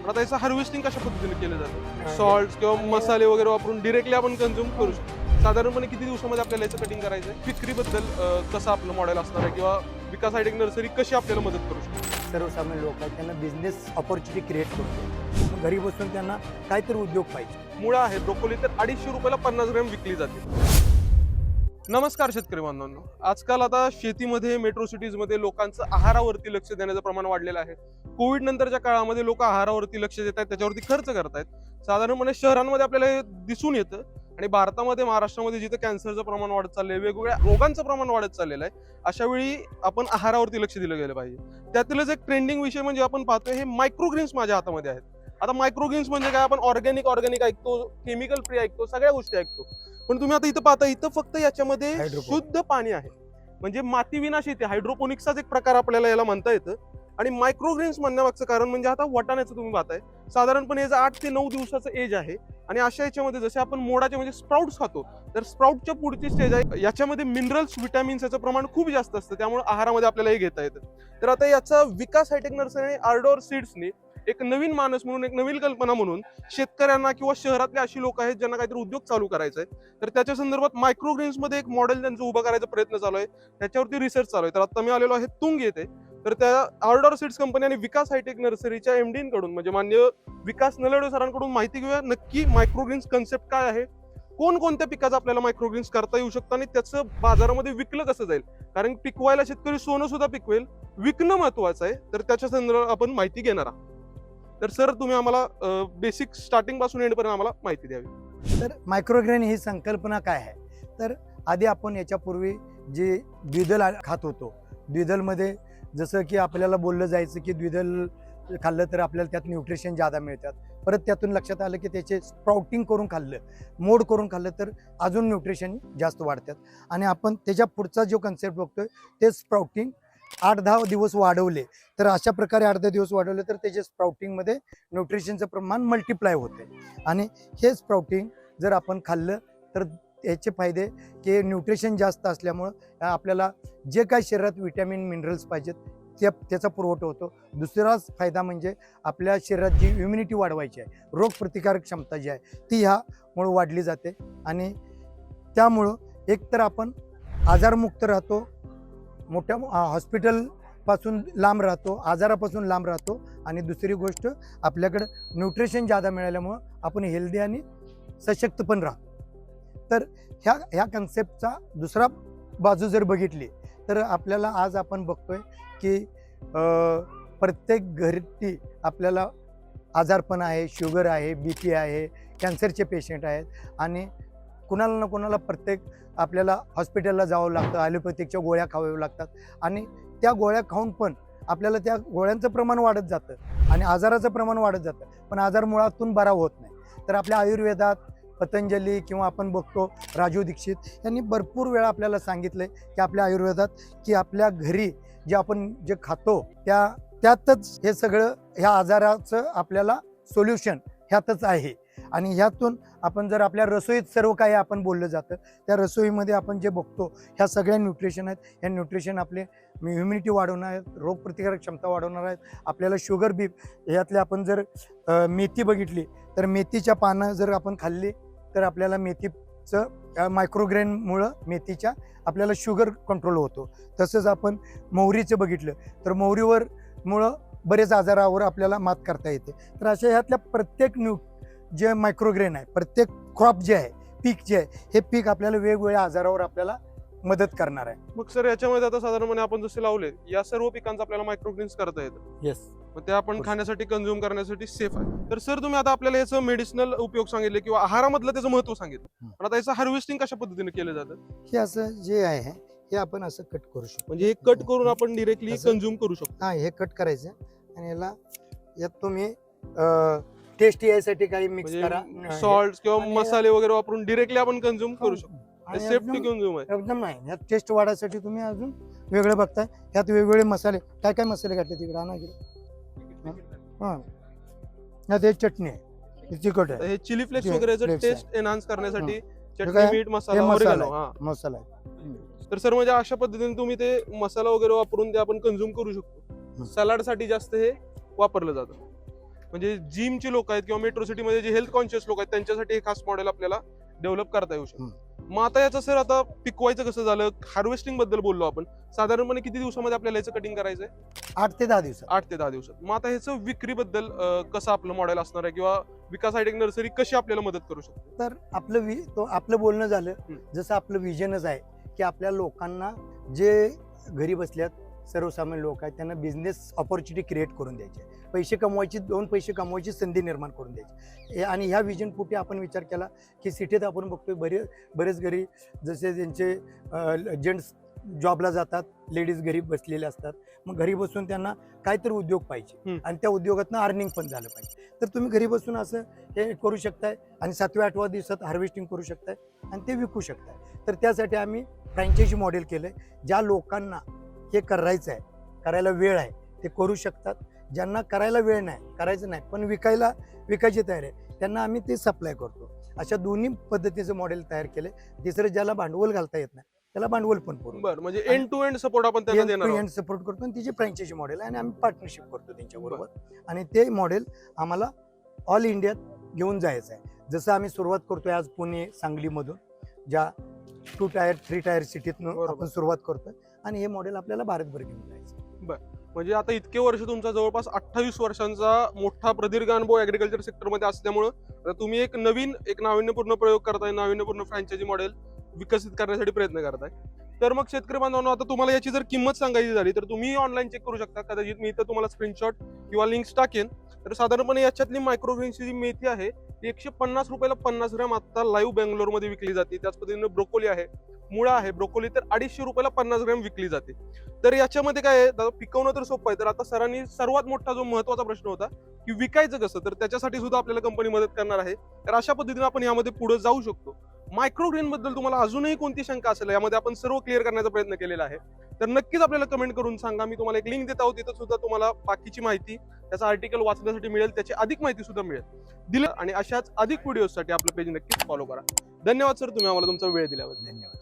आता याचं हार्वेस्टिंग कशा पद्धतीने केलं जातं? सॉल्ट किंवा मसाले वगैरे वापरून डिरेक्टली आपण कन्झ्युम करू शकतो. साधारणपणे किती दिवसामध्ये आपल्याला याचं कटिंग करायचं आहे? विक्रीबद्दल कसं आपलं मॉडेल असणार आहे किंवा विकास हायटेक नर्सरी कशी आपल्याला मदत करू शकते? सर्वसामान्य लोक आहेत त्यांना बिझनेस ऑपॉर्च्युनिटी क्रिएट करतो. घरी बसून त्यांना काहीतरी उद्योग पाहिजे. मुळा आहे ब्रोकोली तर 250 रुपयाला 50 ग्रॅम विकली जाते. नमस्कार शेतकरी बांधवांनो, आजकाल आता शेतीमध्ये मेट्रो सिटीजमध्ये लोकांचं आहारावरती लक्ष देण्याचं प्रमाण वाढलेलं आहे. कोविड नंतरच्या काळामध्ये लोक आहारावरती लक्ष देत आहेत, त्याच्यावरती खर्च करतायत. साधारणपणे शहरांमध्ये आपल्याला हे दिसून येतं आणि भारतामध्ये महाराष्ट्रामध्ये जिथं कॅन्सरचं प्रमाण वाढत चाललंय, वेगवेगळ्या रोगांचं प्रमाण वाढत चाललेलं आहे, अशा वेळी आपण आहारावरती लक्ष दिलं गेलं पाहिजे. त्यातीलच एक ट्रेंडिंग विषय म्हणजे आपण पाहतोय हे मायक्रोग्रीन्स माझ्या हातामध्ये आहेत. आता मायक्रोग्रीन्स म्हणजे काय? आपण ऑर्गॅनिक ऐकतो, केमिकल फ्री ऐकतो, सगळ्या गोष्टी ऐकतो. पण तुम्ही आता इथं पाहता, इथं फक्त याच्यामध्ये शुद्ध पाणी आहे, म्हणजे माती विना शेती, हायड्रोपोनिक्सचाच एक प्रकार आपल्याला याला म्हणता येतं. आणि मायक्रोग्रीन्स म्हणण्यामागचं कारण म्हणजे आता वाटाण्याचं तुम्ही पाहताय, साधारणपणे याचं 8 ते 9 दिवसाचं एज आहे. आणि अशा याच्यामध्ये जसे आपण मोडाचे म्हणजे स्प्राउट्स खातो, तर स्प्राउटच्या पुढची स्टेज आहे, याच्यामध्ये मिनरल्स, विटॅमिन्स याचं प्रमाण खूप जास्त असतं, त्यामुळे आहारामध्ये आपल्याला हे घेता येतं. तर आता याचा विकास हायटेक नर्सरी आणि आर्डोर सीड्सनी एक नवीन मानस म्हणून, एक नवीन कल्पना म्हणून शेतकऱ्यांना किंवा शहरातले अशी लोक आहेत ज्यांना काहीतरी उद्योग चालू करायचा आहे, तर त्याच्या संदर्भात मायक्रोग्रीन्स मध्ये एक मॉडेल त्यांचं उभं करायचा प्रयत्न चालू आहे, त्याच्यावरती रिसर्च चालू आहे. तर आता मी आलेलो आहे तुंग येथे. तर त्या आर्डोर सीड्स कंपनी आणि विकास हायटेक नर्सरीच्या एमडी कडून म्हणजे माननीय विकास नलवडे सरांकडून माहिती घेऊया, नक्की मायक्रोग्रीन्स कन्सेप्ट काय आहे, कोणकोणत्या पिकाचं आपल्याला मायक्रोग्रीन्स करता येऊ शकतं आणि त्याचं बाजारामध्ये विकलं कसं जाईल. कारण पिकवायला शेतकरी सोनं सुद्धा पिकवेल, विकणं महत्वाचं आहे. तर त्याच्या संदर्भात आपण माहिती घेणार आहोत. तर सर, तुम्ही आम्हाला बेसिक स्टार्टिंग पासून एंड पर्यंत आम्हाला माहिती द्यावी. तर मायक्रोग्रेन ही संकल्पना काय आहे? तर आधी आपण याच्यापूर्वी जे द्विदल खात होतो, द्विदलमध्ये जसं की आपल्याला बोललं जायचं की द्विदल खाल्लं तर आपल्याला त्यात न्यूट्रिशन जादा मिळतात. परत त्यातून लक्षात आलं की त्याचे स्प्राउटिंग करून खाल्लं, मोड करून खाल्लं तर अजून न्यूट्रिशन जास्त वाढतात. आणि आपण त्याच्या पुढचा जो कन्सेप्ट बघतोय ते स्प्राउटिंग 8-10 दिवस वाढवले, तर अशा प्रकारे 8-10 दिवस वाढवले तर त्याच्या स्प्राउटिंगमध्ये न्यूट्रिशनचं प्रमाण मल्टिप्लाय होते. आणि हे स्प्राउटिंग जर आपण खाल्लं तर याचे फायदे की न्यूट्रिशन जास्त असल्यामुळं आपल्याला जे काही शरीरात विटॅमिन मिनरल्स पाहिजेत त्याचा पुरवठा होतो. दुसराच फायदा म्हणजे आपल्या शरीरात जी इम्युनिटी वाढवायची आहे, रोगप्रतिकारक क्षमता जी आहे ती ह्यामुळं वाढली जाते. आणि त्यामुळं एकतर आपण आजारमुक्त राहतो, मोठ्या हॉस्पिटलपासून लांब राहतो, आजारापासून लांब राहतो. आणि दुसरी गोष्ट आपल्याकडं न्यूट्रिशन जादा मिळाल्यामुळं आपण हेल्दी आणि सशक्त पण राहतो. तर ह्या कन्सेप्टचा दुसरा बाजू जर बघितली तर आपल्याला आज आपण बघतोय की प्रत्येक घरी आपल्याला आजारपण आहे, शुगर आहे, BP आहे, कॅन्सरचे पेशंट आहेत. आणि कुणाला ना कुणाला प्रत्येक आपल्याला हॉस्पिटलला जावं लागतं, ॲलोपॅथिकच्या गोळ्या खाव्या लागतात. आणि त्या गोळ्या खाऊन पण आपल्याला त्या गोळ्यांचं प्रमाण वाढत जातं आणि आजाराचं प्रमाण वाढत जातं, पण आजार मुळातून बरा होत नाही. तर आपल्या आयुर्वेदात पतंजली किंवा आपण बघतो राजू दीक्षित यांनी भरपूर वेळा आपल्याला सांगितलंय की आपल्या आयुर्वेदात की आपल्या घरी जे आपण जे खातो त्यातच हे सगळं ह्या आजाराचं आपल्याला सोल्युशन ह्यातच आहे. आणि ह्यातून आपण जर आपल्या रसोईत सर्व काही आपण बोललं जातं, त्या रसोईमध्ये आपण जे बघतो ह्या सगळ्या न्यूट्रिशन आहेत. ह्या न्यूट्रिशन आपले इम्युनिटी वाढवणार आहेत, रोगप्रतिकारक क्षमता वाढवणार आहेत. आपल्याला शुगर ह्यातले आपण जर मेथी बघितली तर मेथीच्या पानं जर आपण खाल्ली तर आपल्याला मेथीचं मायक्रोग्रेनमुळं मेथीच्या आपल्याला शुगर कंट्रोल होतो. तसंच आपण मोहरीचं बघितलं तर मोहरीमुळं बरेच आजारावर आपल्याला मात करता येते. तर अशा ह्यातल्या प्रत्येक जे मायक्रोग्रेन आहे, प्रत्येक क्रॉप जे आहे, पीक जे आहे, हे पीक आपल्याला वेगवेगळ्या आजारावर आपल्याला मदत करणार आहे. मग सर, याच्यामध्ये आता साधारणपणे आपण जसे लावले या सर्व पिकांचं आपल्याला मायक्रोग्रीन्स करता येतं. येस. मग ते आपण खाण्यासाठी, कन्झ्युम करण्यासाठी सेफ आहे. तर सर, तुम्ही आता आपल्याला याचं मेडिसिनल उपयोग सांगितले किंवा आहारामधलं त्याचं महत्व सांगितलं, पण आता याचं हार्वेस्टिंग कशा पद्धतीने केलं जातं? हे असं जे आहे हे आपण असं कट करू शकतो. म्हणजे हे कट करून आपण डिरेक्टली कन्झ्युम करू शकतो. हा, हे कट करायचं आणि यात तुम्ही टेस्ट यायसाठी काही मिक्स करा, सॉल्ट किंवा आणि मसाले वगैरे वापरून डिरेक्टली आपण कन्झ्युम करू शकतो. सेफ्टी कन्झ्युम आहे एकदम. नाही, यात टेस्ट वाढायसाठी तुम्ही अजून वेगळं बघताय. यात वेगवेगळे मसाले, काय काय मसाले घातले तिकडे आणा गेले. हा, यात हे चटणी आहे, हे तिखट आहे, हे चिली फ्लेक्स वगैरे टेस्ट एनहान्स करण्यासाठी चटणी, काय? मीठ, हे मसाला, मसाला ओरिगॅनो. आहे, हा, मसाला आहे. तर सर म्हणजे अशा पद्धतीने तुम्ही ते मसाला वगैरे वापरून ते आपण कन्झ्युम करू शकतो. सलाड साठी जास्त हे वापरलं जातं. म्हणजे जिमची लोक आहेत किंवा मेट्रो सिटीमध्ये जे हेल्थ कॉन्शियस लोक आहेत त्यांच्यासाठी हे खास मॉडेल आपल्याला डेव्हलप करता येऊ शकतं. मग आता याचं सर आता पिकवायचं कसं झालं, हार्वेस्टिंग बद्दल बोललो आपण, साधारणपणे किती दिवसामध्ये आपल्याला याचं कटिंग करायचंय? 8 ते 10 दिवसात. 8 ते 10 दिवसात. मग आता ह्याचं विक्रीबद्दल कसं आपलं मॉडेल असणार आहे किंवा विकास हायटेक नर्सरी कशी आपल्याला मदत करू शकते? तर आपलं बोलणं झालं, हम्म. जसं आपलं विजनच आहे की आपल्या लोकांना जे घरी बसल्यात सर्वसामान्य लोक आहेत त्यांना बिझनेस ऑपॉर्च्युनिटी क्रिएट करून द्यायचे, दोन पैसे कमवायची संधी निर्माण करून द्यायची. आणि ह्या विजन पोटी आपण विचार केला की सिटीत आपण बघतोय बरेच घरी जसे ज्यांचे जेंट्स जॉबला जातात, लेडीज घरी बसलेले असतात, मग घरी बसून त्यांना काहीतरी उद्योग पाहिजे आणि त्या उद्योगातनं अर्निंग पण झालं पाहिजे. तर तुम्ही घरी बसून असं हे करू शकताय आणि 7व्या-8व्या दिवसात हार्वेस्टिंग करू शकताय आणि ते विकू शकताय. तर त्यासाठी आम्ही फ्रँचायझी मॉडेल केलंय. ज्या लोकांना हे करायचं आहे, करायला वेळ आहे, ते करू शकतात. ज्यांना करायला वेळ नाही, करायचं नाही पण विकायची तयारी आहे, त्यांना आम्ही ते सप्लाय करतो. अशा दोन्ही पद्धतीचं मॉडेल तयार केले. तिसरं ज्याला भांडवल घालता येत नाही त्याला भांडवल पण पुरवतो. बरं, म्हणजे एंड टू एंड सपोर्ट आपण त्यांना देणार आहोत. सपोर्ट करतो आणि तिची फ्रँचायझी मॉडेल आहे आणि आम्ही पार्टनरशिप करतो त्यांच्याबरोबर. आणि ते मॉडेल आम्हाला ऑल इंडियात घेऊन जायचं आहे. जसं आम्ही सुरुवात करतोय आज पुणे सांगलीमधून, ज्या 2 टायर 3 टायर सिटीतून बरोबर. आपण सुरुवात करतोय आणि हे मॉडेल आपल्याला भारतभर घेऊन जायचं. म्हणजे आता इतके वर्ष तुमचा जवळपास 28 वर्षांचा मोठा प्रदीर्घ अनुभव ऍग्रिकल्चर सेक्टरमध्ये असल्यामुळं आता तुम्ही एक नाविन्यपूर्ण प्रयोग करताय, नाविन्यपूर्ण फ्रँचायझी मॉडेल विकसित करण्यासाठी प्रयत्न करताय. तर मग शेतकरी बांधवांनो, आता तुम्हाला याची जर किंमत सांगायची झाली तर तुम्ही ऑनलाईन चेक करू शकता. कदाचित मी इथं तुम्हाला स्क्रीनशॉट किंवा लिंक्स टाकेन. तर साधारणपणे याच्यातली मायक्रोग्रेनची जी मेथी आहे ती 150 रुपयाला 50 ग्रॅम आता लाईव्ह बेंगलोरमध्ये विकली जाते. त्याच पद्धतीने ब्रोकोली आहे, मुळा आहे, ब्रोकोली तर 250 रुपयाला 50 ग्रॅम विकली जाते. तर याच्यामध्ये काय आहे, दादा पिकवणं तर सोपं आहे. तर आता सरांनी सर्वात मोठा जो महत्वाचा प्रश्न होता की विकायचं कसं, तर त्याच्यासाठी सुद्धा आपल्याला कंपनी मदत करणार आहे. तर अशा पद्धतीने आपण यामध्ये पुढे जाऊ शकतो. मायक्रोग्रेन बद्दल तुम्हाला अजूनही कोणती शंका असेल, यामध्ये आपण सर्व क्लिअर करण्याचा प्रयत्न केलेला आहे. तर नक्कीच आपल्याला कमेंट करून सांगा. मी तुम्हाला एक लिंक देत आहोत, तिथं सुद्धा तुम्हाला बाकीची माहिती, त्याचा आर्टिकल वाचण्यासाठी मिळेल, त्याची अधिक माहिती सुद्धा मिळेल दिलं. आणि अशाच अधिक व्हिडिओसाठी आपलं पेज नक्कीच फॉलो करा. धन्यवाद सर, तुम्ही आम्हाला तुमचा वेळ दिल्याबद्दल. धन्यवाद.